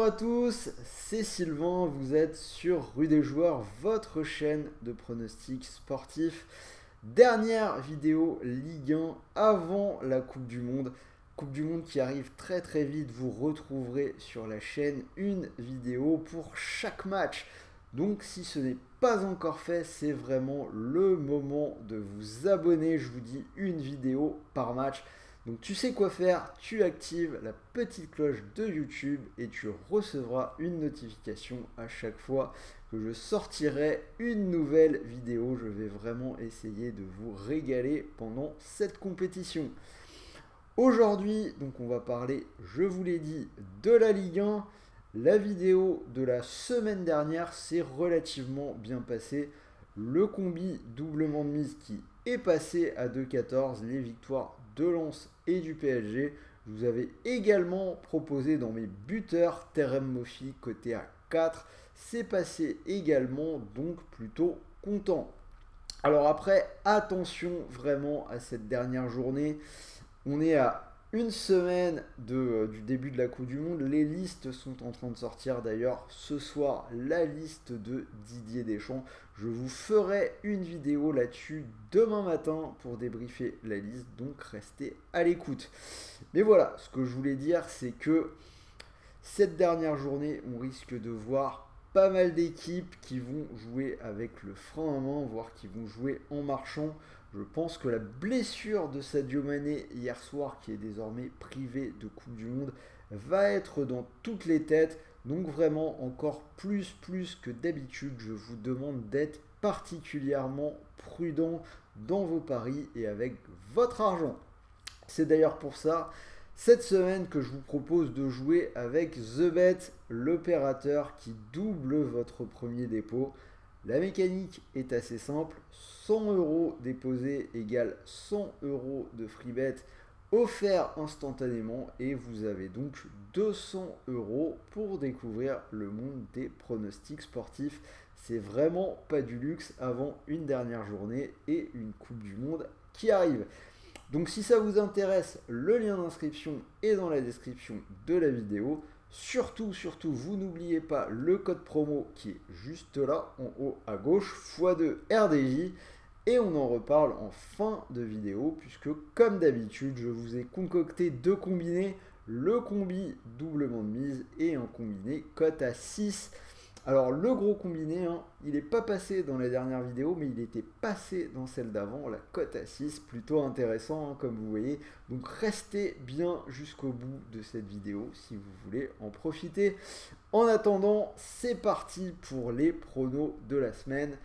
Bonjour à tous, c'est Sylvain, vous êtes sur Rue des Joueurs, votre chaîne de pronostics sportifs. Dernière vidéo Ligue 1 avant la Coupe du Monde. Coupe du Monde qui arrive très très vite, vous retrouverez sur la chaîne une vidéo pour chaque match. Donc si ce n'est pas encore fait, c'est vraiment le moment de vous abonner. Je vous dis une vidéo par match. Donc tu sais quoi faire, tu actives la petite cloche de YouTube et tu recevras une notification à chaque fois que je sortirai une nouvelle vidéo. Je vais vraiment essayer de vous régaler pendant cette compétition. Aujourd'hui, donc on va parler, je vous l'ai dit, de la Ligue 1. La vidéo de la semaine dernière s'est relativement bien passée. Le combi doublement de mise qui est passé à 2,14, les victoires de Lens et du PSG. Je vous avais également proposé dans mes buteurs Terem Moffi côté à 4. C'est passé également, donc plutôt content. Alors après, attention vraiment à cette dernière journée. On est à une semaine du début de la Coupe du Monde. Les listes sont en train de sortir d'ailleurs. Ce soir, la liste de Didier Deschamps. Je vous ferai une vidéo là-dessus demain matin pour débriefer la liste. Donc restez à l'écoute. Mais voilà, ce que je voulais dire, c'est que cette dernière journée, on risque de voir pas mal d'équipes qui vont jouer avec le frein à main, voire qui vont jouer en marchant. Je pense que la blessure de Sadio Mané hier soir, qui est désormais privé de Coupe du Monde, va être dans toutes les têtes. Donc vraiment encore plus que d'habitude, je vous demande d'être particulièrement prudent dans vos paris et avec votre argent. C'est d'ailleurs pour ça cette semaine que je vous propose de jouer avec TheBet, l'opérateur qui double votre premier dépôt. La mécanique est assez simple, 100 euros déposés égale 100 euros de free bet offert instantanément et vous avez donc 200 euros pour découvrir le monde des pronostics sportifs. C'est vraiment pas du luxe avant une dernière journée et une Coupe du Monde qui arrive. Donc si ça vous intéresse, le lien d'inscription est dans la description de la vidéo. Surtout, vous n'oubliez pas le code promo qui est juste là, en haut à gauche, x2 RDJ. Et on en reparle en fin de vidéo, puisque comme d'habitude, je vous ai concocté deux combinés, le combi doublement de mise et un combiné cote à 6. Alors le gros combiné, il n'est pas passé dans la dernière vidéo, mais il était passé dans celle d'avant, la cote à 6, plutôt intéressant comme vous voyez. Donc restez bien jusqu'au bout de cette vidéo si vous voulez en profiter. En attendant, c'est parti pour les pronos de la semaine.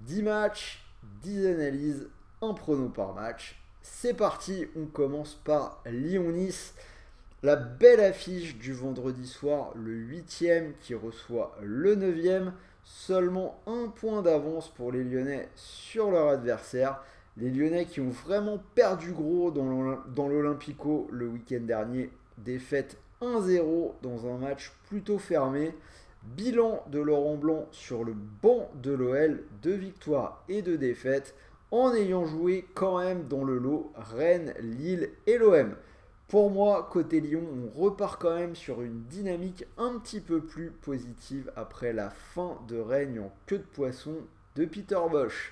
10 matchs, 10 analyses, un prono par match. C'est parti, on commence par Lyon-Nice. La belle affiche du vendredi soir, le 8e qui reçoit le 9e. Seulement un point d'avance pour les Lyonnais sur leur adversaire. Les Lyonnais qui ont vraiment perdu gros dans l'Olympico le week-end dernier. Défaite 1-0 dans un match plutôt fermé. Bilan de Laurent Blanc sur le banc de l'OL, 2 victoires et 2 défaites, en ayant joué quand même dans le lot Rennes, Lille et l'OM. Pour moi, côté Lyon, on repart quand même sur une dynamique un petit peu plus positive après la fin de règne en queue de poisson de Peter Bosz.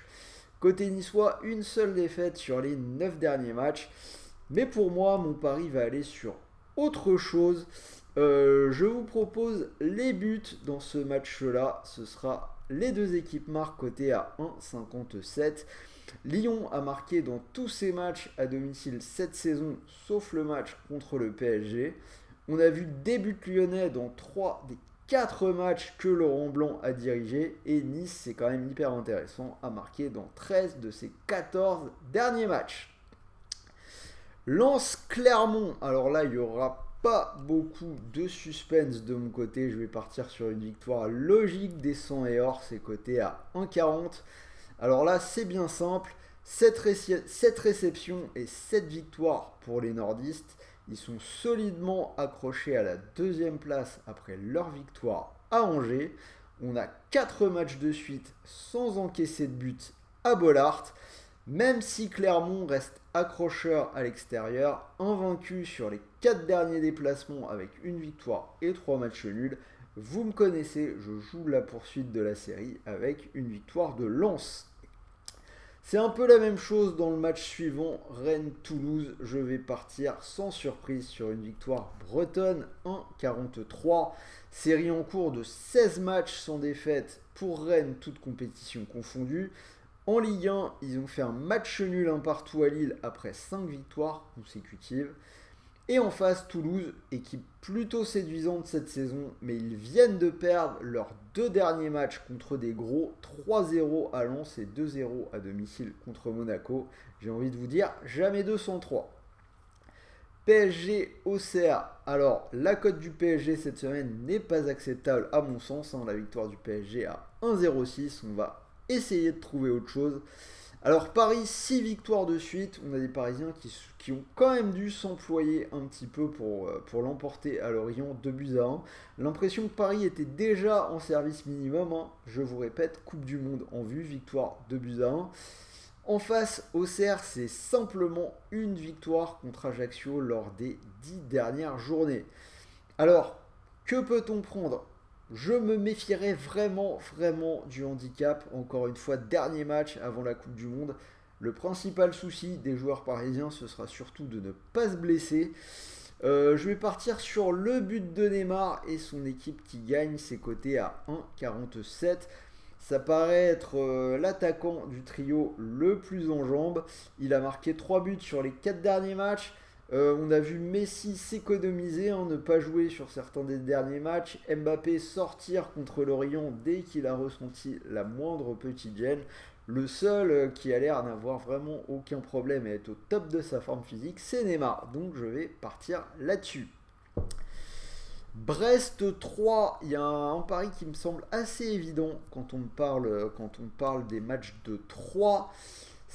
Côté niçois, une seule défaite sur les 9 derniers matchs. Mais pour moi, mon pari va aller sur autre chose. Je vous propose les buts dans ce match-là. Ce sera les deux équipes marquent côté à 1,57. Lyon a marqué dans tous ses matchs à domicile cette saison, sauf le match contre le PSG. On a vu des buts lyonnais dans 3 des 4 matchs que Laurent Blanc a dirigés. Et Nice, c'est quand même hyper intéressant, a marqué dans 13 de ses 14 derniers matchs. Lens-Clermont, alors là, il n'y aura pas beaucoup de suspense de mon côté. Je vais partir sur une victoire logique des 100 et or, c'est coté à 1,40. Alors là, c'est bien simple. 7 réceptions et 7 victoires pour les nordistes. Ils sont solidement accrochés à la deuxième place après leur victoire à Angers. On a 4 matchs de suite sans encaisser de but à Bollaert. Même si Clermont reste accrocheur à l'extérieur, invaincu sur les 4 derniers déplacements avec une victoire et 3 matchs nuls, Vous me connaissez, je joue la poursuite de la série avec une victoire de Lens. C'est un peu la même chose dans le match suivant, Rennes-Toulouse. Je vais partir sans surprise sur une victoire bretonne 1-43. Série en cours de 16 matchs sans défaite pour Rennes, toutes compétitions confondues. En Ligue 1, ils ont fait un match nul un partout à Lille après 5 victoires consécutives. Et en face, Toulouse, équipe plutôt séduisante cette saison, mais ils viennent de perdre leurs 2 derniers matchs contre des gros, 3-0 à Lens et 2-0 à domicile contre Monaco. J'ai envie de vous dire, jamais 203. PSG Auxerre. Alors, la cote du PSG cette semaine n'est pas acceptable à mon sens. La victoire du PSG à 1,06. On va essayer de trouver autre chose. Alors Paris, 6 victoires de suite, on a des Parisiens qui ont quand même dû s'employer un petit peu pour l'emporter à Lorient, 2-1. L'impression que Paris était déjà en service minimum, je vous répète, Coupe du Monde en vue, victoire 2-1. En face, Auxerre, c'est simplement une victoire contre Ajaccio lors des 10 dernières journées. Alors, que peut-on prendre ? Je me méfierais vraiment du handicap. Encore une fois, dernier match avant la Coupe du Monde. Le principal souci des joueurs parisiens, ce sera surtout de ne pas se blesser. Je vais partir sur le but de Neymar et son équipe qui gagne, ses cotés à 1,47. Ça paraît être l'attaquant du trio le plus en jambes. Il a marqué 3 buts sur les 4 derniers matchs. On a vu Messi s'économiser, ne pas jouer sur certains des derniers matchs. Mbappé sortir contre Lorient dès qu'il a ressenti la moindre petite gêne. Le seul qui a l'air n'avoir vraiment aucun problème et être au top de sa forme physique, c'est Neymar. Donc je vais partir là-dessus. Brest 3, il y a un pari qui me semble assez évident quand on parle des matchs de 3.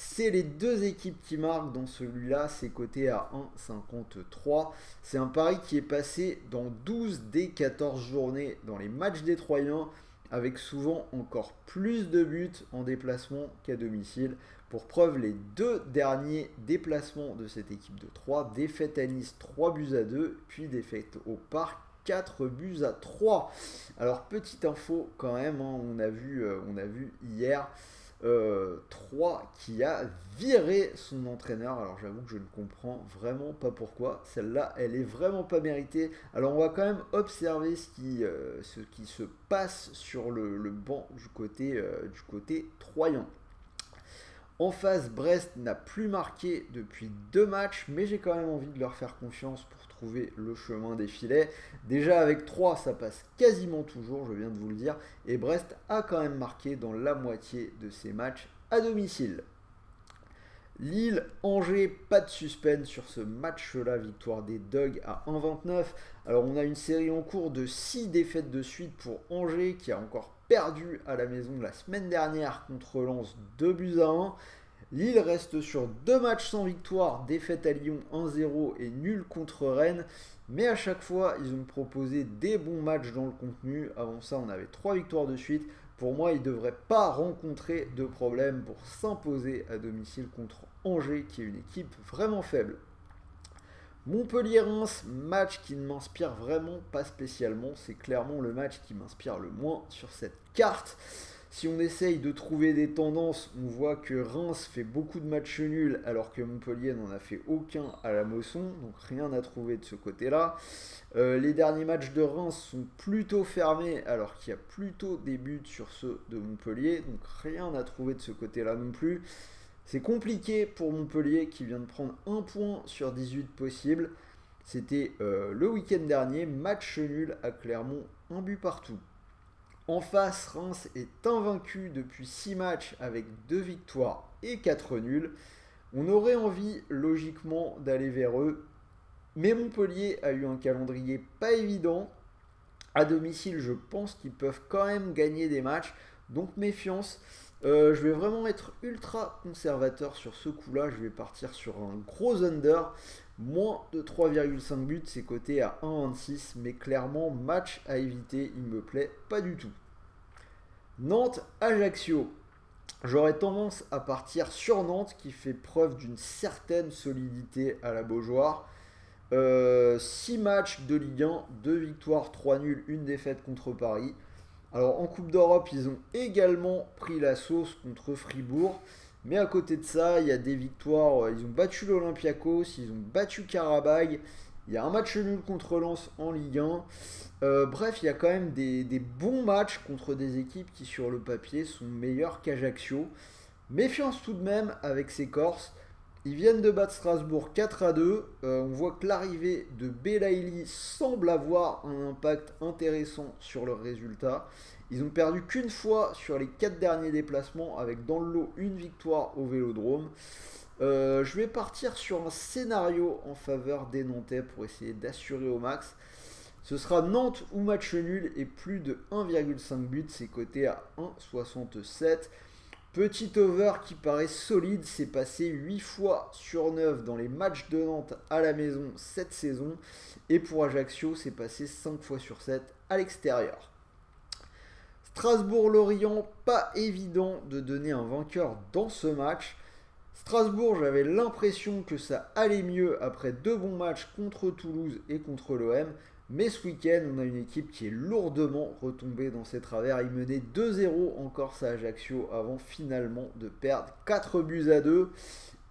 C'est les deux équipes qui marquent dans celui-là, c'est coté à 1,53. C'est un pari qui est passé dans 12 des 14 journées dans les matchs des Troyens, avec souvent encore plus de buts en déplacement qu'à domicile. Pour preuve, les 2 derniers déplacements de cette équipe de 3, défaite à Nice 3-2, puis défaite au Parc 4-3. Alors petite info quand même, on a vu hier 3 qui a viré son entraîneur. Alors j'avoue que je ne comprends vraiment pas pourquoi. Celle-là, elle est vraiment pas méritée. Alors on va quand même observer ce qui se passe sur le banc du côté troyen. En face, Brest n'a plus marqué depuis 2 matchs, mais j'ai quand même envie de leur faire confiance pour trouver le chemin des filets. Déjà avec 3, ça passe quasiment toujours, je viens de vous le dire, et Brest a quand même marqué dans la moitié de ses matchs à domicile. Lille-Angers, pas de suspense sur ce match-là, victoire des Dogs à 1,29. Alors on a une série en cours de 6 défaites de suite pour Angers qui a encore perdu à la maison la semaine dernière contre Lens 2-1. Lille reste sur 2 matchs sans victoire, défaite à Lyon 1-0 et nul contre Rennes. Mais à chaque fois, ils ont proposé des bons matchs dans le contenu. Avant ça, on avait 3 victoires de suite. Pour moi, ils ne devraient pas rencontrer de problème pour s'imposer à domicile contre Angers, qui est une équipe vraiment faible. Montpellier-Reims, match qui ne m'inspire vraiment pas spécialement. C'est clairement le match qui m'inspire le moins sur cette carte. Si on essaye de trouver des tendances, on voit que Reims fait beaucoup de matchs nuls alors que Montpellier n'en a fait aucun à la Mosson, donc rien à trouver de ce côté-là. Les derniers matchs de Reims sont plutôt fermés alors qu'il y a plutôt des buts sur ceux de Montpellier, donc rien à trouver de ce côté-là non plus. C'est compliqué pour Montpellier qui vient de prendre 1 point sur 18 possibles. C'était le week-end dernier, match nul à Clermont, 1 but partout. En face, Reims est invaincu depuis 6 matchs avec 2 victoires et 4 nuls. On aurait envie logiquement d'aller vers eux, mais Montpellier a eu un calendrier pas évident. À domicile, je pense qu'ils peuvent quand même gagner des matchs, donc méfiance. Je vais vraiment être ultra conservateur sur ce coup-là. Je vais partir sur un gros under. Moins de 3,5 buts, c'est coté à 1,26. Mais clairement, match à éviter. Il me plaît pas du tout. Nantes-Ajaccio. J'aurais tendance à partir sur Nantes qui fait preuve d'une certaine solidité à la Beaujoire. 6 matchs de Ligue 1, 2 victoires, 3 nuls, une défaite contre Paris. Alors en Coupe d'Europe, ils ont également pris la sauce contre Fribourg. Mais à côté de ça, il y a des victoires. Ils ont battu l'Olympiakos, ils ont battu Karabag. Il y a un match nul contre Lens en Ligue 1. Bref, il y a quand même des bons matchs contre des équipes qui sur le papier sont meilleures qu'Ajaccio. Méfiance tout de même avec ces Corses. Ils viennent de battre Strasbourg 4-2. On voit que l'arrivée de Belaïli semble avoir un impact intéressant sur leur résultat. Ils ont perdu qu'une fois sur les 4 derniers déplacements, avec dans le lot une victoire au Vélodrome. Je vais partir sur un scénario en faveur des Nantais pour essayer d'assurer au max. Ce sera Nantes ou match nul et plus de 1,5 but, c'est coté à 1,67. Petit over qui paraît solide, c'est passé 8 fois sur 9 dans les matchs de Nantes à la maison cette saison. Et pour Ajaccio, c'est passé 5 fois sur 7 à l'extérieur. Strasbourg-Lorient, pas évident de donner un vainqueur dans ce match. Strasbourg, j'avais l'impression que ça allait mieux après 2 bons matchs contre Toulouse et contre l'OM. Mais ce week-end, on a une équipe qui est lourdement retombée dans ses travers. Ils menaient 2-0 en Corse à Ajaccio avant finalement de perdre 4-2.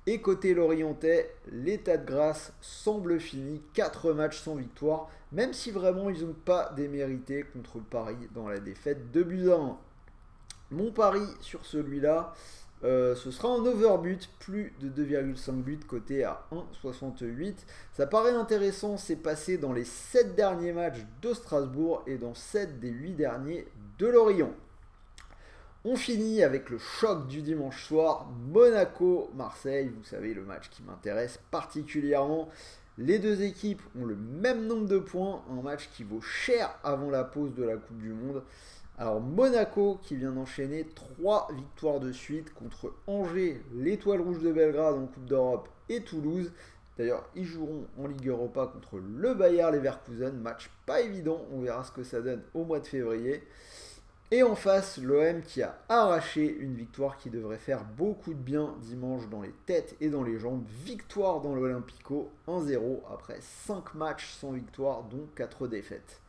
Et côté lorientais, l'état de grâce semble fini. 4 matchs sans victoire, même si vraiment ils n'ont pas démérité contre Paris dans la défaite 2-1. Mon pari sur celui-là, ce sera un overbut, plus de 2,5 buts coté à 1,68. Ça paraît intéressant, c'est passé dans les 7 derniers matchs de Strasbourg et dans 7 des 8 derniers de Lorient. On finit avec le choc du dimanche soir, Monaco-Marseille, vous savez le match qui m'intéresse particulièrement. Les deux équipes ont le même nombre de points, un match qui vaut cher avant la pause de la Coupe du Monde. Alors Monaco qui vient d'enchaîner 3 victoires de suite contre Angers, l'Étoile Rouge de Belgrade en Coupe d'Europe et Toulouse. D'ailleurs, ils joueront en Ligue Europa contre le Bayer Leverkusen, match pas évident, on verra ce que ça donne au mois de février. Et en face, l'OM qui a arraché une victoire qui devrait faire beaucoup de bien dimanche dans les têtes et dans les jambes. Victoire dans l'Olympico 1-0 après 5 matchs sans victoire, dont 4 défaites.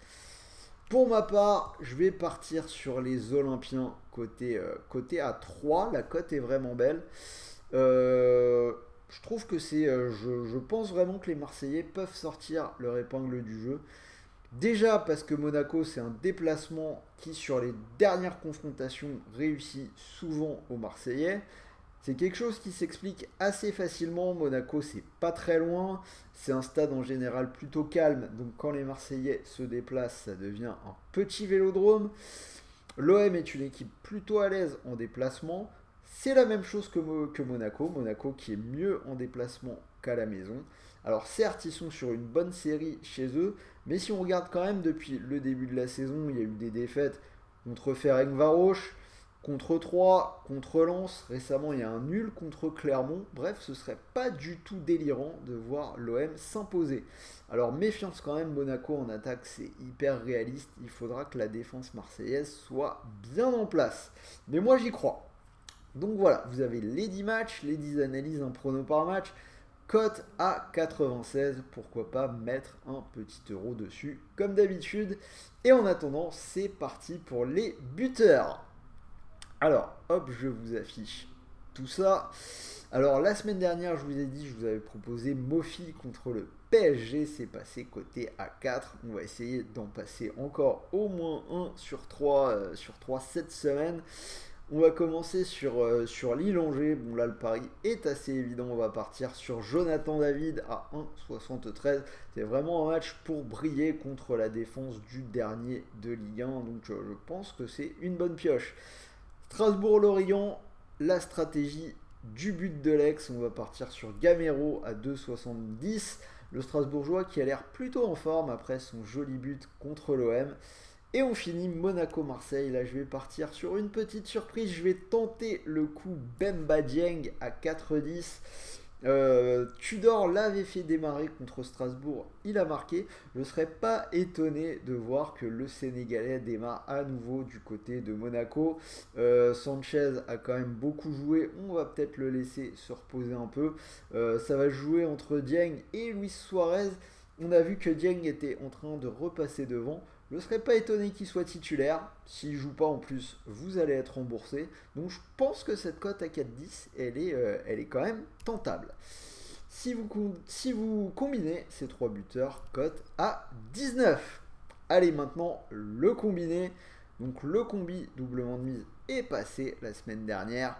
Pour ma part, je vais partir sur les Olympiens côté à 3. La cote est vraiment belle. Je trouve que je pense vraiment que les Marseillais peuvent sortir leur épingle du jeu. Déjà parce que Monaco, c'est un déplacement qui, sur les dernières confrontations, réussit souvent aux Marseillais. C'est quelque chose qui s'explique assez facilement. Monaco, c'est pas très loin. C'est un stade en général plutôt calme. Donc quand les Marseillais se déplacent, ça devient un petit vélodrome. L'OM est une équipe plutôt à l'aise en déplacement. C'est la même chose que Monaco. Monaco qui est mieux en déplacement qu'à la maison. Alors certes, ils sont sur une bonne série chez eux, mais si on regarde quand même depuis le début de la saison, il y a eu des défaites contre Ferencvaros, contre Troyes, contre Lens. Récemment, il y a un nul contre Clermont. Bref, ce serait pas du tout délirant de voir l'OM s'imposer. Alors méfiance quand même, Monaco en attaque, c'est hyper réaliste. Il faudra que la défense marseillaise soit bien en place. Mais moi, j'y crois. Donc voilà, vous avez les 10 matchs, les 10 analyses, un prono par match. Cote à 96, pourquoi pas mettre un petit euro dessus comme d'habitude. Et en attendant, c'est parti pour les buteurs. Alors, hop, je vous affiche tout ça. Alors, la semaine dernière, je vous ai dit, je vous avais proposé Mofi contre le PSG. C'est passé côté à 4. On va essayer d'en passer encore au moins 1 sur 3 cette semaine. On va commencer sur Lille-Angers. Bon là le pari est assez évident. On va partir sur Jonathan David à 1,73. C'est vraiment un match pour briller contre la défense du dernier de Ligue 1. Donc je pense que c'est une bonne pioche. Strasbourg-Lorient, la stratégie du but de l'ex. On va partir sur Gamero à 2,70. Le Strasbourgeois qui a l'air plutôt en forme après son joli but contre l'OM. Et on finit Monaco-Marseille. Là, je vais partir sur une petite surprise. Je vais tenter le coup Bemba Dieng à 4,10. Tudor l'avait fait démarrer contre Strasbourg. Il a marqué. Je ne serais pas étonné de voir que le Sénégalais démarre à nouveau du côté de Monaco. Sanchez a quand même beaucoup joué. On va peut-être le laisser se reposer un peu. Ça va jouer entre Dieng et Luis Suarez. On a vu que Dieng était en train de repasser devant. Je ne serais pas étonné qu'il soit titulaire. S'il ne joue pas en plus, vous allez être remboursé. Donc je pense que cette cote à 4,10, elle est quand même tentable. Si vous combinez ces trois buteurs, cote à 19. Allez, maintenant le combiné. Donc le combi doublement de mise est passé la semaine dernière.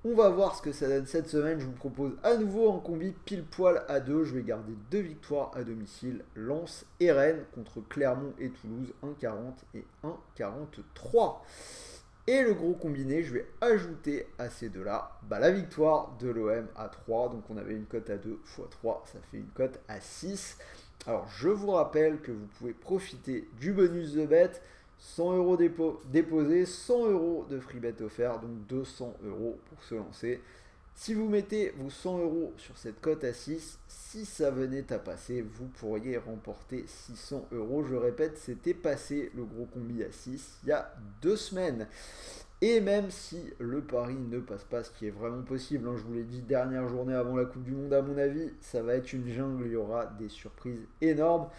On va voir ce que ça donne cette semaine. Je vous propose à nouveau un combi pile poil à 2. Je vais garder 2 victoires à domicile. Lens et Rennes contre Clermont et Toulouse. 1,40 et 1,43. Et le gros combiné, je vais ajouter à ces deux-là la victoire de l'OM à 3. Donc on avait une cote à 2 x 3. Ça fait une cote à 6. Alors je vous rappelle que vous pouvez profiter du bonus de bet. 100 euros déposés, 100 euros de free bet offert, donc 200 euros pour se lancer. Si vous mettez vos 100 euros sur cette cote à 6, si ça venait à passer, vous pourriez remporter 600 euros. Je répète, c'était passé le gros combi à 6 il y a 2 semaines. Et même si le pari ne passe pas, ce qui est vraiment possible, je vous l'ai dit, dernière journée avant la Coupe du Monde, à mon avis, ça va être une jungle, il y aura des surprises énormes.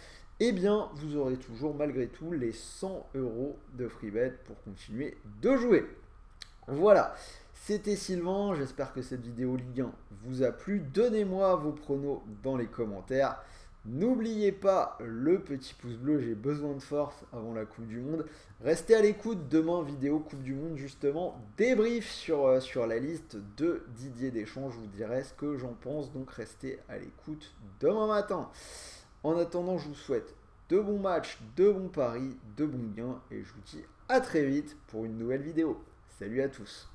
Eh bien, vous aurez toujours malgré tout les 100 euros de free bet pour continuer de jouer. Voilà, c'était Sylvain, j'espère que cette vidéo Ligue 1 vous a plu. Donnez-moi vos pronos dans les commentaires. N'oubliez pas le petit pouce bleu, j'ai besoin de force avant la Coupe du Monde. Restez à l'écoute, demain vidéo Coupe du Monde justement, débrief sur la liste de Didier Deschamps, je vous dirai ce que j'en pense, donc restez à l'écoute demain matin. En attendant, je vous souhaite de bons matchs, de bons paris, de bons gains et je vous dis à très vite pour une nouvelle vidéo. Salut à tous!